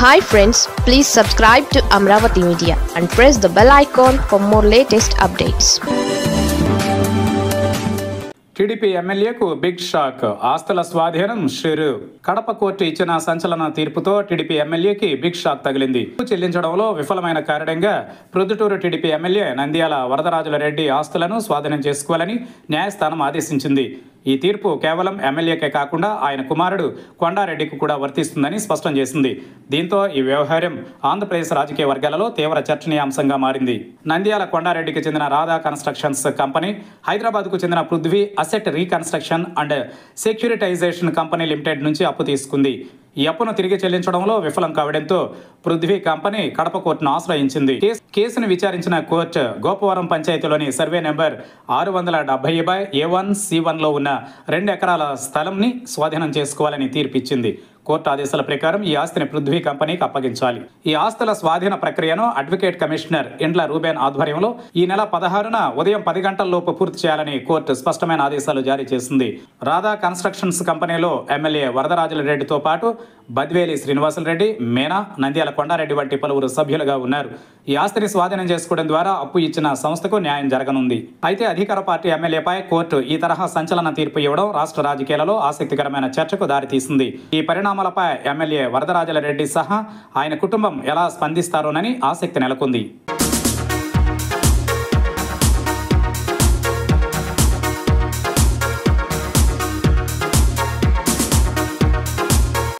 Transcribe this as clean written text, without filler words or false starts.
Hi friends, please subscribe to Amravati Media and press the bell icon for more latest updates. TDP ఎమ్మెల్యేకు big shock, ఆస్తుల స్వాధీనం షురు. Kadapa court ఇచ్చిన సంచలన తీర్పుతో TDP ఎమ్మెల్యేకి బిగ్ షాక్ తగిలింది. చెల్లించడంలో విఫలమైన కారణంగా ప్రొద్దుటూరు టీడీపీ ఎమ్మెల్యే నంద్యాల వరదరాజుల రెడ్డి ఆస్తులను స్వాధీనం చేసుకోవాలని న్యాయస్థానం ఆదేశించింది. ఈ తీర్పు కేవలం ఎమ్మెల్యేకే కాకుండా ఆయన కుమారుడు కొండారెడ్డికి కూడా వర్తిస్తుందని స్పష్టం చేసింది. దీంతో ఈ వ్యవహారం ఆంధ్రప్రదేశ్ రాజకీయ వర్గాలలో తీవ్ర చర్చనీయాంశంగా మారింది. నంద్యాల కొండారెడ్డికి చెందిన రాధా కన్స్ట్రక్షన్స్ కంపెనీ, హైదరాబాద్కు చెందిన Prithvi asset reconstruction and securitisation company limited నుంచి అప్పు తీసుకుంది. ఈ అప్పును తిరిగి చెల్లించడంలో విఫలం కావడంతో పృథ్వీ కంపెనీ కడప కోర్టును ఆశ్రయించింది. కేసును విచారించిన కోర్టు గోపవరం పంచాయతీలోని సర్వే నెంబర్ 670/A1C1లో ఉన్న 2 ఎకరాల స్థలంని స్వాధీనం చేసుకోవాలని తీర్పిచ్చింది. కోర్టు ఆదేశాల ప్రకారం ఈ ఆస్తిని పృథ్వీ కంపెనీకి అప్పగించాలి. ఈ ఆస్తుల స్వాధీన ప్రక్రియను అడ్వకేట్ కమిషనర్ ఇండ్ల రూబెన్ ఆధ్వర్యంలో ఈ నెల 16న ఉదయం 10 గంటల్లోపు పూర్తి చేయాలని కోర్టు స్పష్టమైన ఆదేశాలు జారీ చేసింది. రాధా కన్స్ట్రక్షన్స్ కంపెనీలో ఎమ్మెల్యే వరదరాజుల రెడ్డితో పాటు బద్వేలి శ్రీనివాసులరెడ్డి, మేనా, నంద్యాల కొండారెడ్డి వంటి పలువురు సభ్యులుగా ఉన్నారు. ఈ ఆస్తిని స్వాధీనం చేసుకోవడం ద్వారా అప్పు ఇచ్చిన సంస్థకు న్యాయం జరగనుంది. అయితే అధికార పార్టీ ఎమ్మెల్యేపై కోర్టు ఈ తరహా సంచలన తీర్పు ఇవ్వడం రాష్ట్ర రాజకీయాలలో ఆసక్తికరమైన చర్చకు దారితీసింది. ఈ పరిణామాలపై ఎమ్మెల్యే వరదరాజుల రెడ్డి సహా ఆయన కుటుంబం ఎలా స్పందిస్తారోనని ఆసక్తి నెలకొంది.